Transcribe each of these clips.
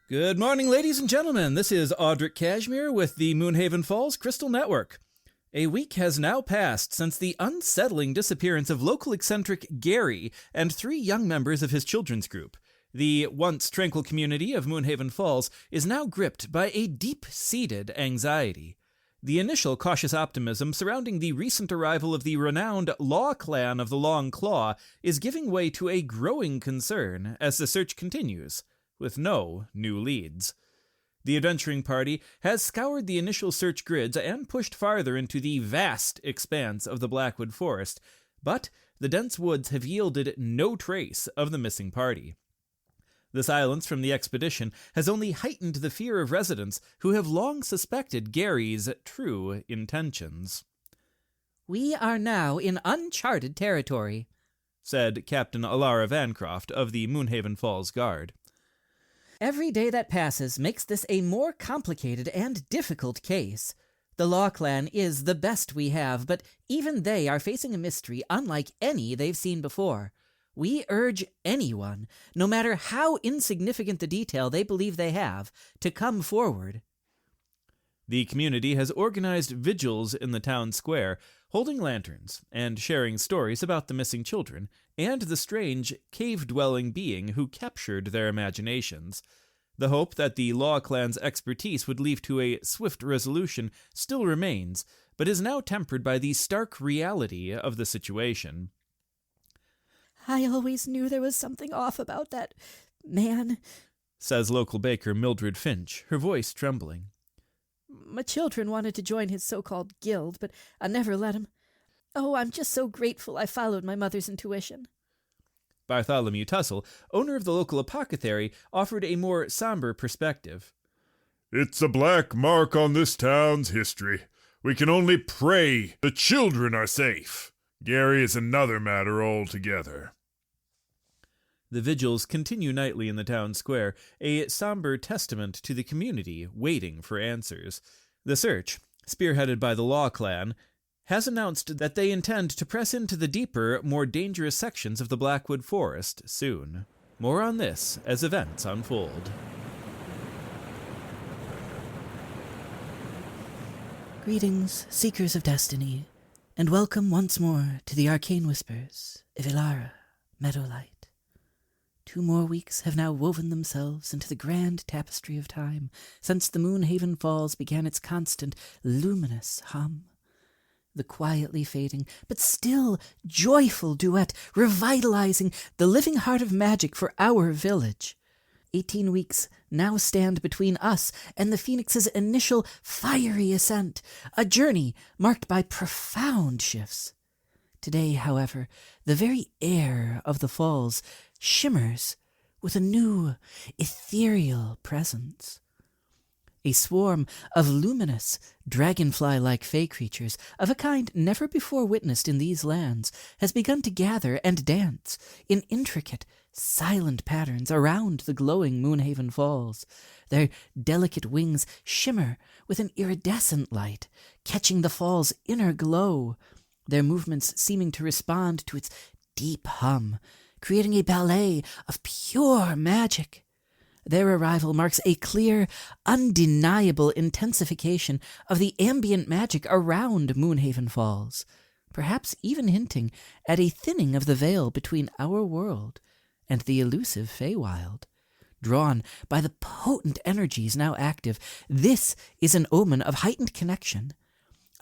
Good morning, ladies and gentlemen. This is Audric Cashmere with the Moonhaven Falls Crystal Network. A week has now passed since the unsettling disappearance of local eccentric Gary and 3 young members of his children's group. The once tranquil community of Moonhaven Falls is now gripped by a deep-seated anxiety. The initial cautious optimism surrounding the recent arrival of the renowned Law Clan of the Long Claw is giving way to a growing concern as the search continues, with no new leads. The adventuring party has scoured the initial search grids and pushed farther into the vast expanse of the Blackwood Forest, but the dense woods have yielded no trace of the missing party. The silence from the expedition has only heightened the fear of residents who have long suspected Gary's true intentions. "We are now in uncharted territory," said Captain Alara Vancroft of the Moonhaven Falls Guard. "Every day that passes makes this a more complicated and difficult case. The Law Clan is the best we have, but even they are facing a mystery unlike any they've seen before. We urge anyone, no matter how insignificant the detail they believe they have, to come forward." The community has organized vigils in the town square, holding lanterns and sharing stories about the missing children and the strange cave-dwelling being who captured their imaginations. The hope that the Law Clan's expertise would lead to a swift resolution still remains, but is now tempered by the stark reality of the situation. "I always knew there was something off about that man," says local baker Mildred Finch, her voice trembling. "My children wanted to join his so-called guild, but I never let him. Oh, I'm just so grateful I followed my mother's intuition." Bartholomew Tussle, owner of the local apothecary, offered a more somber perspective. "It's a black mark on this town's history. We can only pray the children are safe. Gary is another matter altogether." The vigils continue nightly in the town square, a somber testament to the community waiting for answers. The search, spearheaded by the Law Clan, has announced that they intend to press into the deeper, more dangerous sections of the Blackwood Forest soon. More on this as events unfold. Greetings, Seekers of Destiny, and welcome once more to the arcane whispers of Alara Meadowlight. 2 more weeks have now woven themselves into the grand tapestry of time since the Moonhaven Falls began its constant, luminous hum. The quietly fading, but still joyful duet revitalizing the living heart of magic for our village. 18 weeks now stand between us and the Phoenix's initial fiery ascent, a journey marked by profound shifts. Today, however, the very air of the falls shimmers with a new, ethereal presence. A swarm of luminous, dragonfly-like fey creatures, of a kind never before witnessed in these lands, has begun to gather and dance in intricate, silent patterns around the glowing Moonhaven Falls. Their delicate wings shimmer with an iridescent light, catching the fall's inner glow, their movements seeming to respond to its deep hum, creating a ballet of pure magic. Their arrival marks a clear, undeniable intensification of the ambient magic around Moonhaven Falls, perhaps even hinting at a thinning of the veil between our world and the elusive Feywild. Drawn by the potent energies now active, this is an omen of heightened connection,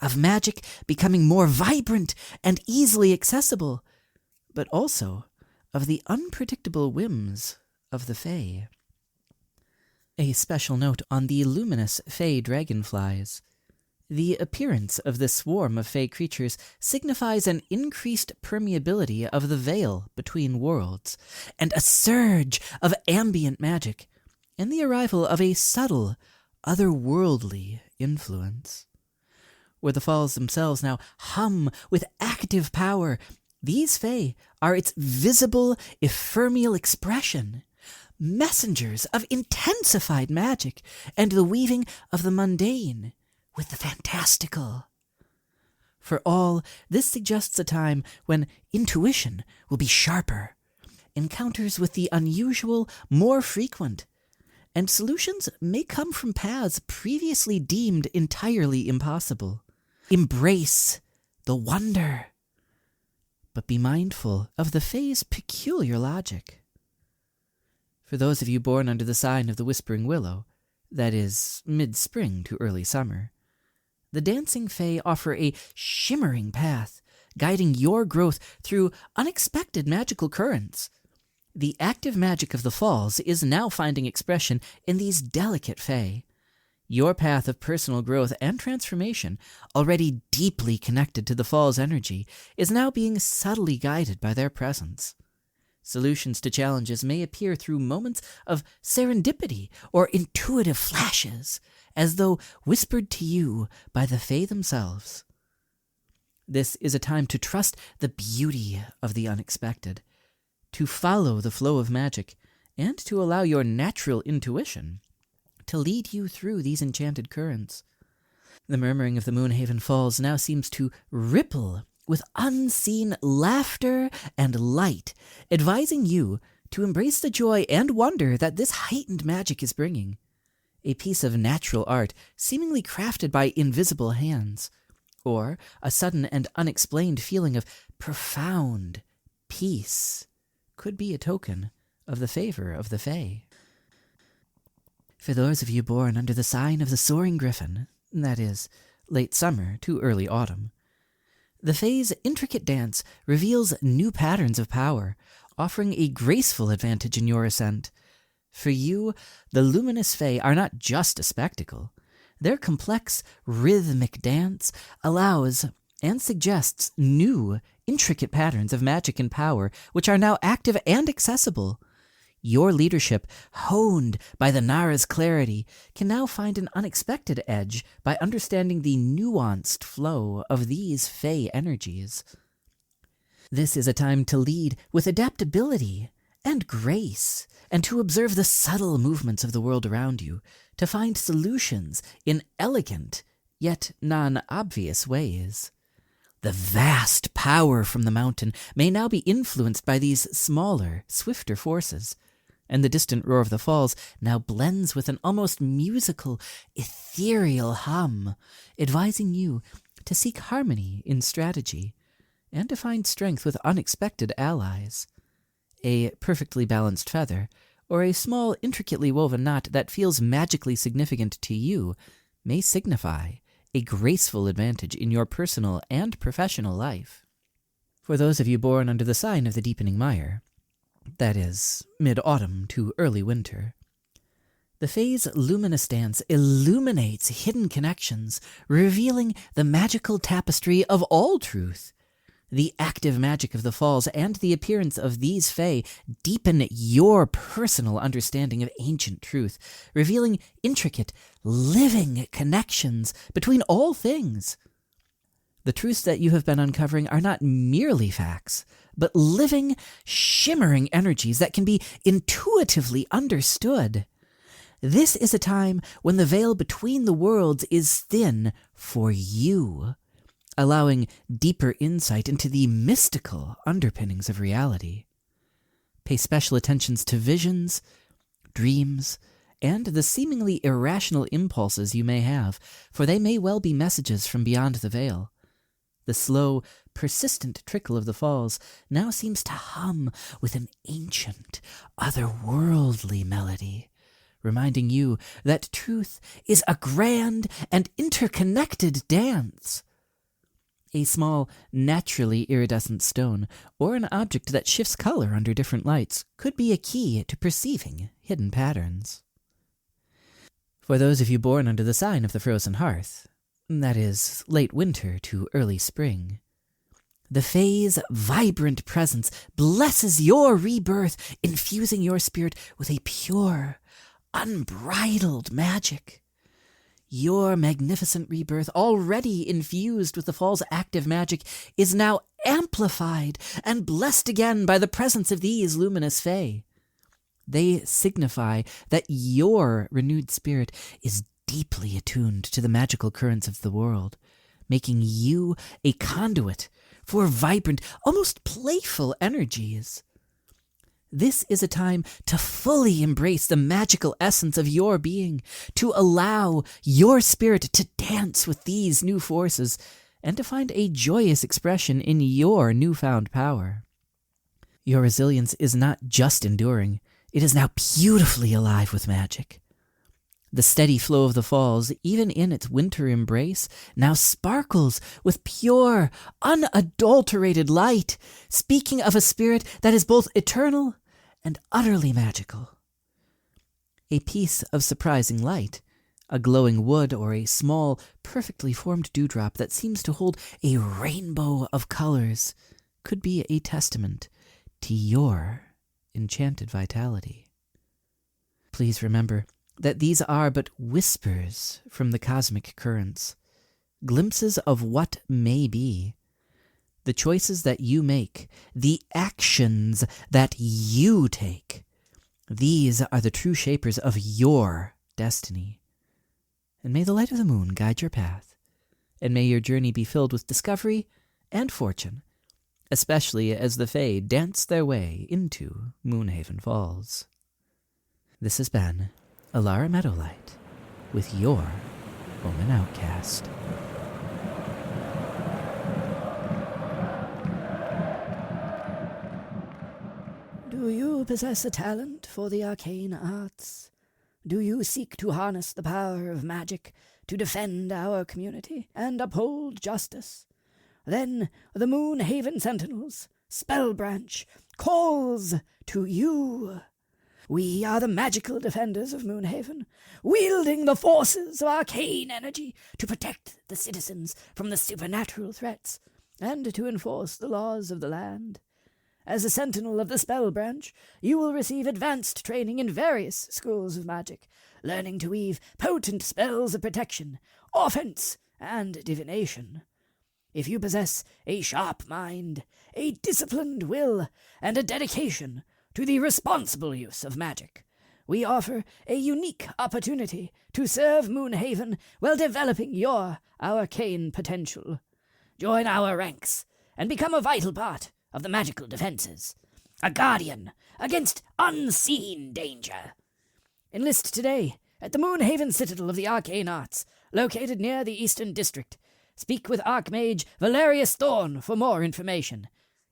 of magic becoming more vibrant and easily accessible, but also of the unpredictable whims of the Fey. A special note on the luminous Fey Dragonflies. The appearance of this swarm of Fey creatures signifies an increased permeability of the veil between worlds, and a surge of ambient magic, and the arrival of a subtle, otherworldly influence. Where the falls themselves now hum with active power, these Fey are its visible, ephemeral expression, messengers of intensified magic and the weaving of the mundane with the fantastical. For all, this suggests a time when intuition will be sharper, encounters with the unusual more frequent, and solutions may come from paths previously deemed entirely impossible. Embrace the wonder, but be mindful of the Fae's peculiar logic. For those of you born under the sign of the Whispering Willow, that is, mid-spring to early summer, the dancing Fae offer a shimmering path, guiding your growth through unexpected magical currents. The active magic of the falls is now finding expression in these delicate Fae. Your path of personal growth and transformation, already deeply connected to the fall's energy, is now being subtly guided by their presence. Solutions to challenges may appear through moments of serendipity or intuitive flashes, as though whispered to you by the Fae themselves. This is a time to trust the beauty of the unexpected, to follow the flow of magic, and to allow your natural intuition to lead you through these enchanted currents. The murmuring of the Moonhaven Falls now seems to ripple with unseen laughter and light, advising you to embrace the joy and wonder that this heightened magic is bringing. A piece of natural art seemingly crafted by invisible hands, or a sudden and unexplained feeling of profound peace could be a token of the favor of the Fae. For those of you born under the sign of the Soaring Griffin, that is, late summer to early autumn, the Fae's intricate dance reveals new patterns of power, offering a graceful advantage in your ascent. For you, the luminous Fae are not just a spectacle. Their complex, rhythmic dance allows and suggests new, intricate patterns of magic and power which are now active and accessible. Your leadership, honed by the Nara's clarity, can now find an unexpected edge by understanding the nuanced flow of these Fae energies. This is a time to lead with adaptability and grace, and to observe the subtle movements of the world around you, to find solutions in elegant, yet non-obvious ways. The vast power from the mountain may now be influenced by these smaller, swifter forces, and the distant roar of the falls now blends with an almost musical, ethereal hum, advising you to seek harmony in strategy, and to find strength with unexpected allies. A perfectly balanced feather, or a small, intricately woven knot that feels magically significant to you, may signify a graceful advantage in your personal and professional life. For those of you born under the sign of the Deepening Mire, that is, mid-autumn to early winter, the Fae's luminous dance illuminates hidden connections, revealing the magical tapestry of all truth. The active magic of the falls and the appearance of these Fae deepen your personal understanding of ancient truth, revealing intricate, living connections between all things. The truths that you have been uncovering are not merely facts, but living, shimmering energies that can be intuitively understood. This is a time when the veil between the worlds is thin for you, allowing deeper insight into the mystical underpinnings of reality. Pay special attentions to visions, dreams, and the seemingly irrational impulses you may have, for they may well be messages from beyond the veil. The slow, persistent trickle of the falls now seems to hum with an ancient, otherworldly melody, reminding you that truth is a grand and interconnected dance. A small, naturally iridescent stone, or an object that shifts color under different lights, could be a key to perceiving hidden patterns. For those of you born under the sign of the Frozen Hearth, that is, late winter to early spring, the Fae's vibrant presence blesses your rebirth, infusing your spirit with a pure, unbridled magic. Your magnificent rebirth, already infused with the fall's active magic, is now amplified and blessed again by the presence of these luminous Fae. They signify that your renewed spirit is deeply attuned to the magical currents of the world, making you a conduit for vibrant, almost playful energies. This is a time to fully embrace the magical essence of your being, to allow your spirit to dance with these new forces, and to find a joyous expression in your newfound power. Your resilience is not just enduring, it is now beautifully alive with magic. The steady flow of the falls, even in its winter embrace, now sparkles with pure, unadulterated light, speaking of a spirit that is both eternal and utterly magical. A piece of surprising light, a glowing wood, or a small, perfectly formed dewdrop that seems to hold a rainbow of colors, could be a testament to your enchanted vitality. Please remember that these are but whispers from the cosmic currents, glimpses of what may be. The choices that you make, the actions that you take, these are the true shapers of your destiny. And may the light of the moon guide your path, and may your journey be filled with discovery and fortune, especially as the Fey dance their way into Moonhaven Falls. This has been Alara Meadowlight with your Omen Outcast. Do you possess a talent for the arcane arts? Do you seek to harness the power of magic to defend our community and uphold justice? Then the Moonhaven Sentinels, Spell Branch, calls to you. We are the magical defenders of Moonhaven, wielding the forces of arcane energy to protect the citizens from the supernatural threats and to enforce the laws of the land. As a sentinel of the Spell Branch, you will receive advanced training in various schools of magic, learning to weave potent spells of protection, offense, and divination. If you possess a sharp mind, a disciplined will, and a dedication to the responsible use of magic, we offer a unique opportunity to serve Moonhaven while developing your arcane potential. Join our ranks and become a vital part of the magical defenses, a guardian against unseen danger. Enlist today at the Moonhaven Citadel of the Arcane Arts, located near the Eastern District. Speak with Archmage Valerius Thorn for more information.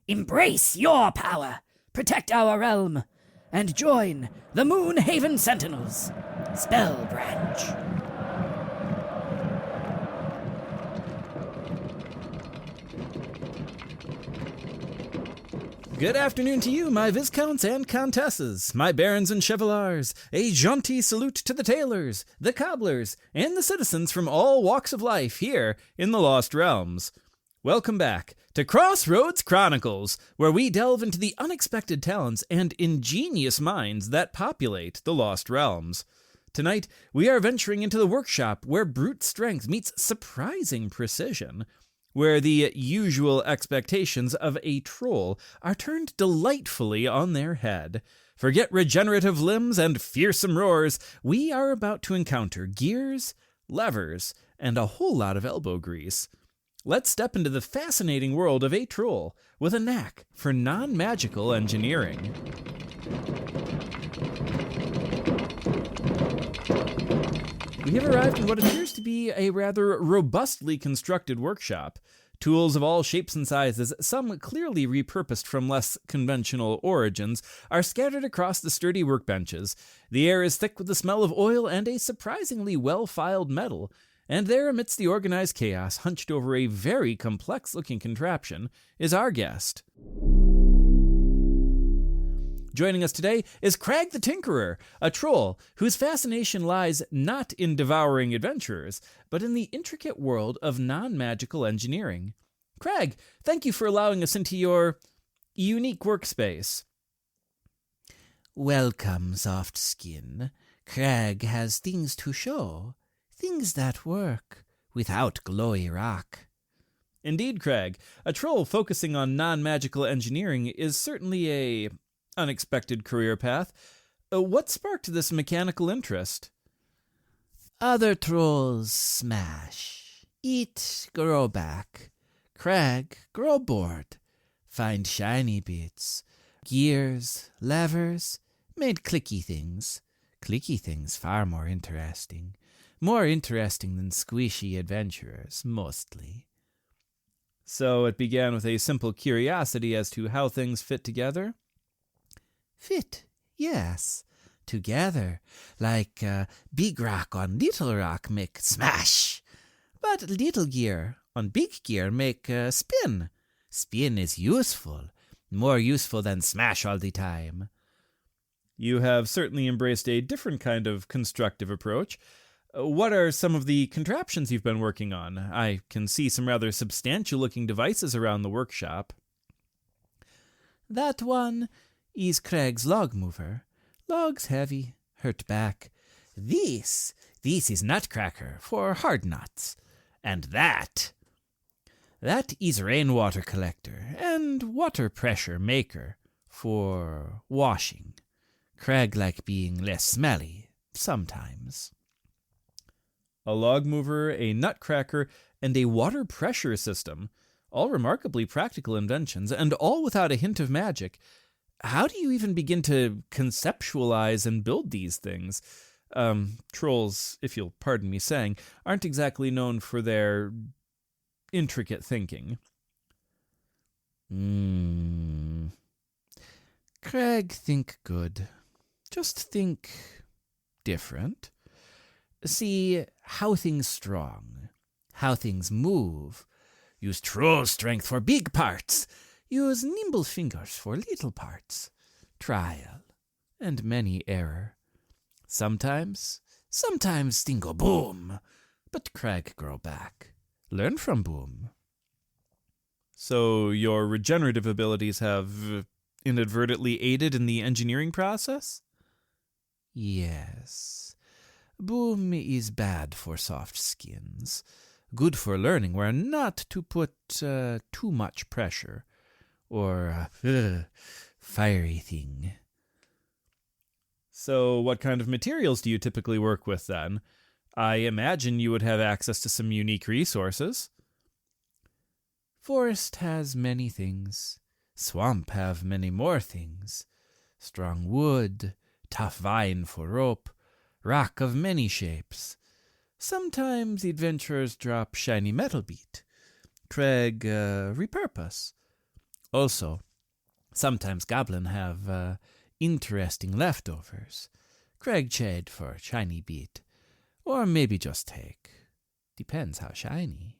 Embrace your power, protect our realm, and join the Moonhaven Sentinels, Spell Branch. Good afternoon to you, my viscounts and countesses, my barons and chevaliers. A jaunty salute to the tailors, the cobblers, and the citizens from all walks of life here in the Lost Realms. Welcome back to Crossroads Chronicles, where we delve into the unexpected talents and ingenious minds that populate the Lost Realms. Tonight, we are venturing into the workshop where brute strength meets surprising precision, where the usual expectations of a troll are turned delightfully on their head. Forget regenerative limbs and fearsome roars. We are about to encounter gears, levers, and a whole lot of elbow grease. Let's step into the fascinating world of a troll with a knack for non-magical engineering. We have arrived in what appears to be a rather robustly constructed workshop. Tools of all shapes and sizes, some clearly repurposed from less conventional origins, are scattered across the sturdy workbenches. The air is thick with the smell of oil and a surprisingly well-filed metal. And there, amidst the organized chaos, hunched over a very complex-looking contraption, is our guest. Joining us today is Crag the Tinkerer, a troll whose fascination lies not in devouring adventurers, but in the intricate world of non-magical engineering. Crag, thank you for allowing us into your unique workspace. Welcome, soft skin. Crag has things to show, things that work without glowy rock. Indeed, Crag, a troll focusing on non-magical engineering is certainly a unexpected career path. What sparked this mechanical interest? Other trolls smash, eat, grow back. Crag, grow bored, find shiny bits, Gears, levers, made clicky things. Clicky things far more interesting. More interesting than squishy adventurers, mostly. So it began with a simple curiosity as to how things fit together? Fit, yes. Together, like big rock on little rock make smash. But little gear on big gear make spin. Spin is useful. More useful than smash all the time. You have certainly embraced a different kind of constructive approach. What are some of the contraptions you've been working on? I can see some rather substantial-looking devices around the workshop. That one is Craig's log mover. Logs heavy, hurt back. This is Nutcracker for hard nuts. And that is rainwater collector and water pressure maker for washing. Craig like being less smelly, sometimes. A log mover, a nutcracker, and a water pressure system. All remarkably practical inventions, and all without a hint of magic. How do you even begin to conceptualize and build these things? Trolls, if you'll pardon me saying, aren't exactly known for their intricate thinking. Craig think good. Just think different. See how things strong, how things move. Use troll strength for big parts. Use nimble fingers for little parts. Trial and many error. Sometimes thing go boom, but Craig grow back. Learn from boom. So your regenerative abilities have inadvertently aided in the engineering process? Yes. Boom is bad for soft skins. Good for learning where not to put too much pressure. Or fiery thing. So what kind of materials do you typically work with then? I imagine you would have access to some unique resources. Forest has many things. Swamp have many more things. Strong wood, tough vine for rope, rock of many shapes. Sometimes adventurers drop shiny metal beat. Craig repurpose. Also, sometimes goblin have interesting leftovers. Craig trade for shiny beat. Or maybe just take. Depends how shiny.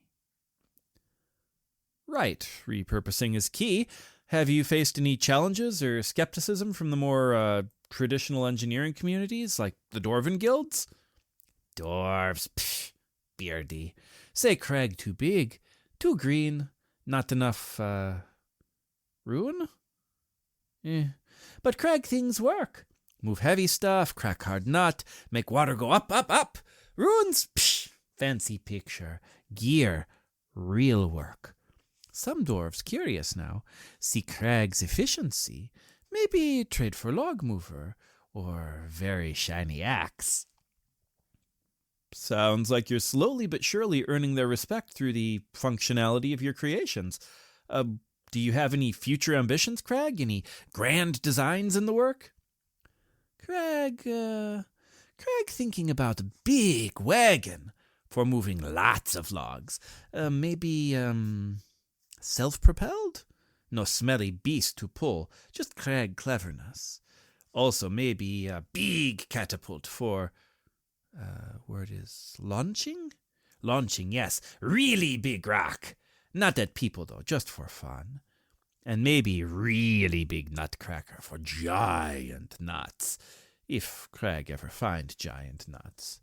Right, repurposing is key. Have you faced any challenges or skepticism from the more traditional engineering communities, like the Dwarven guilds? Dwarves, pfft, beardy. Say Craig too big, too green, not enough, ruin? But Craig things work. Move heavy stuff, crack hard nut, make water go up, up, up. Ruins, psh, fancy picture. Gear, real work. Some dwarves curious now. See Craig's efficiency. Maybe trade for log mover or very shiny axe. Sounds like you're slowly but surely earning their respect through the functionality of your creations. Do you have any future ambitions, Craig? Any grand designs in the work? Craig thinking about a big wagon for moving lots of logs. Maybe, self-propelled? No smelly beast to pull, just Craig cleverness. Also, maybe a big catapult for, word is launching? Launching, yes. Really big rock. Not at people, though, just for fun. And maybe really big nutcracker for giant nuts, if Craig ever find giant nuts.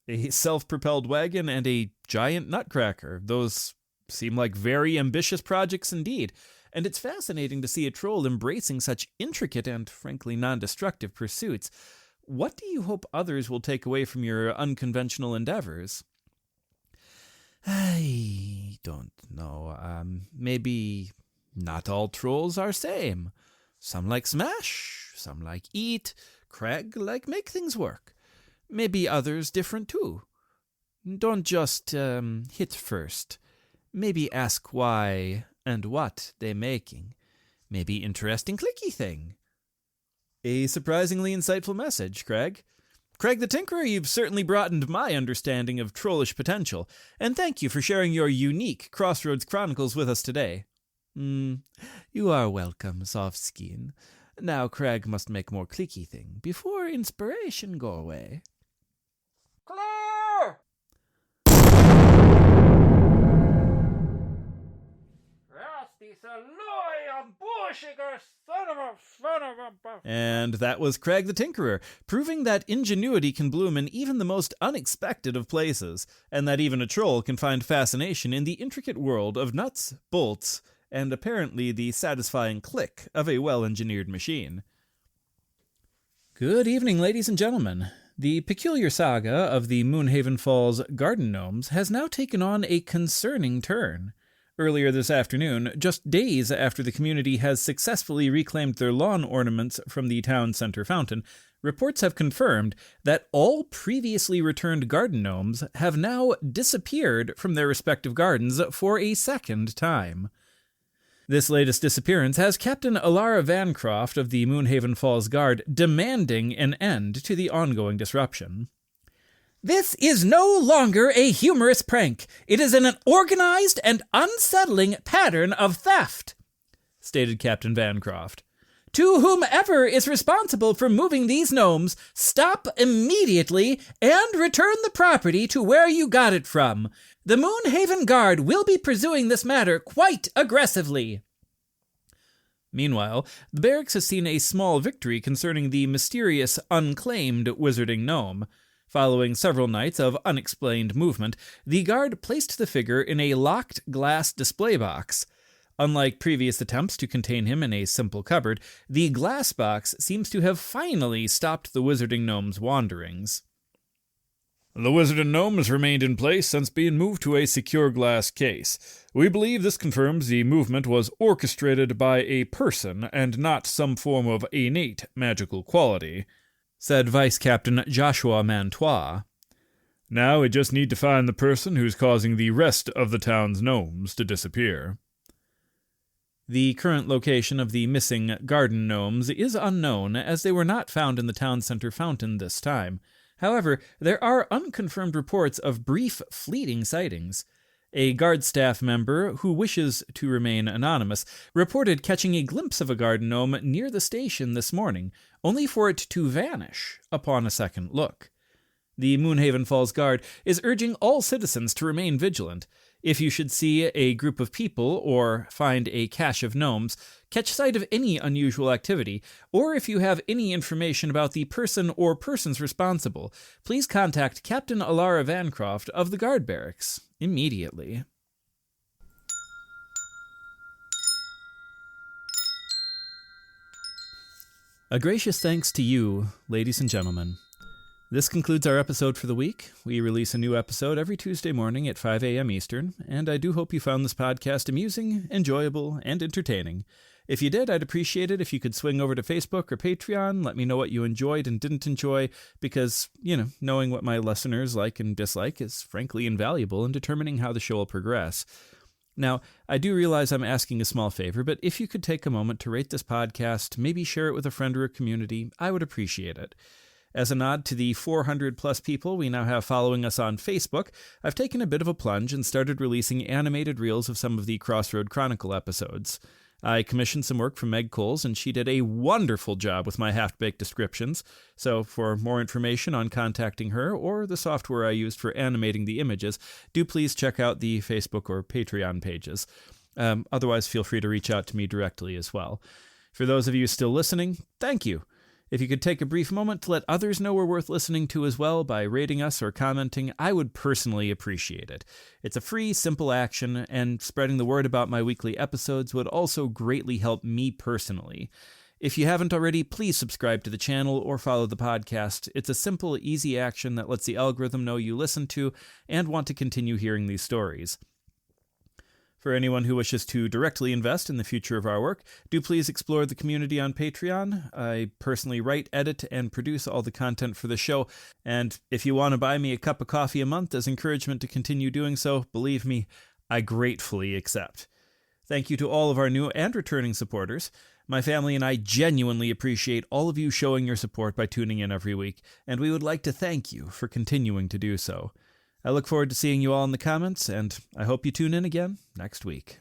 A self-propelled wagon and a giant nutcracker. Those seem like very ambitious projects indeed. And it's fascinating to see a troll embracing such intricate and, frankly, non-destructive pursuits. What do you hope others will take away from your unconventional endeavors? I don't know. Maybe not all trolls are same. Some like smash, some like eat. Craig like make things work. Maybe others different too. Don't just hit first. Maybe ask why and what they making. Maybe interesting clicky thing. A surprisingly insightful message, Craig. Craig the Tinkerer, you've certainly broadened my understanding of trollish potential, and thank you for sharing your unique Crossroads Chronicles with us today. You are welcome, soft skin. Now Craig must make more clicky thing before inspiration go away. Clear! And that was Craig the Tinkerer, proving that ingenuity can bloom in even the most unexpected of places, and that even a troll can find fascination in the intricate world of nuts, bolts, and apparently the satisfying click of a well-engineered machine. Good evening, ladies and gentlemen. The peculiar saga of the Moonhaven Falls garden gnomes has now taken on a concerning turn. Earlier this afternoon, just days after the community has successfully reclaimed their lawn ornaments from the town center fountain, reports have confirmed that all previously returned garden gnomes have now disappeared from their respective gardens for a second time. This latest disappearance has Captain Alara Vancroft of the Moonhaven Falls Guard demanding an end to the ongoing disruption. "This is no longer a humorous prank. It is an organized and unsettling pattern of theft," stated Captain Vancroft. "To whomever is responsible for moving these gnomes, stop immediately and return the property to where you got it from. The Moonhaven Guard will be pursuing this matter quite aggressively." Meanwhile, the barracks has seen a small victory concerning the mysterious, unclaimed wizarding gnome. Following several nights of unexplained movement, the guard placed the figure in a locked glass display box. Unlike previous attempts to contain him in a simple cupboard, the glass box seems to have finally stopped the wizarding gnome's wanderings. "The wizarding gnome has remained in place since being moved to a secure glass case. We believe this confirms the movement was orchestrated by a person and not some form of innate magical quality," said Vice Captain Joshua Mantois. "Now we just need to find the person who's causing the rest of the town's gnomes to disappear." The current location of the missing garden gnomes is unknown, as they were not found in the town center fountain this time. However, there are unconfirmed reports of brief, fleeting sightings. A guard staff member, who wishes to remain anonymous, reported catching a glimpse of a garden gnome near the station this morning, only for it to vanish upon a second look. The Moonhaven Falls Guard is urging all citizens to remain vigilant. If you should see a group of people or find a cache of gnomes, catch sight of any unusual activity, or if you have any information about the person or persons responsible, please contact Captain Alara Vancroft of the Guard Barracks immediately. A gracious thanks to you, ladies and gentlemen. This concludes our episode for the week. We release a new episode every Tuesday morning at 5 a.m. Eastern, and I do hope you found this podcast amusing, enjoyable, and entertaining. If you did, I'd appreciate it if you could swing over to Facebook or Patreon, let me know what you enjoyed and didn't enjoy, because, knowing what my listeners like and dislike is frankly invaluable in determining how the show will progress. Now, I do realize I'm asking a small favor, but if you could take a moment to rate this podcast, maybe share it with a friend or a community, I would appreciate it. As a nod to the 400-plus people we now have following us on Facebook, I've taken a bit of a plunge and started releasing animated reels of some of the Crossroads Chronicle episodes. I commissioned some work from Meg Coles, and she did a wonderful job with my half-baked descriptions, so for more information on contacting her or the software I used for animating the images, do please check out the Facebook or Patreon pages. Otherwise, feel free to reach out to me directly as well. For those of you still listening, thank you. If you could take a brief moment to let others know we're worth listening to as well by rating us or commenting, I would personally appreciate it. It's a free, simple action, and spreading the word about my weekly episodes would also greatly help me personally. If you haven't already, please subscribe to the channel or follow the podcast. It's a simple, easy action that lets the algorithm know you listen to and want to continue hearing these stories. For anyone who wishes to directly invest in the future of our work, do please explore the community on Patreon. I personally write, edit, and produce all the content for the show, and if you want to buy me a cup of coffee a month as encouragement to continue doing so, believe me, I gratefully accept. Thank you to all of our new and returning supporters. My family and I genuinely appreciate all of you showing your support by tuning in every week, and we would like to thank you for continuing to do so. I look forward to seeing you all in the comments, and I hope you tune in again next week.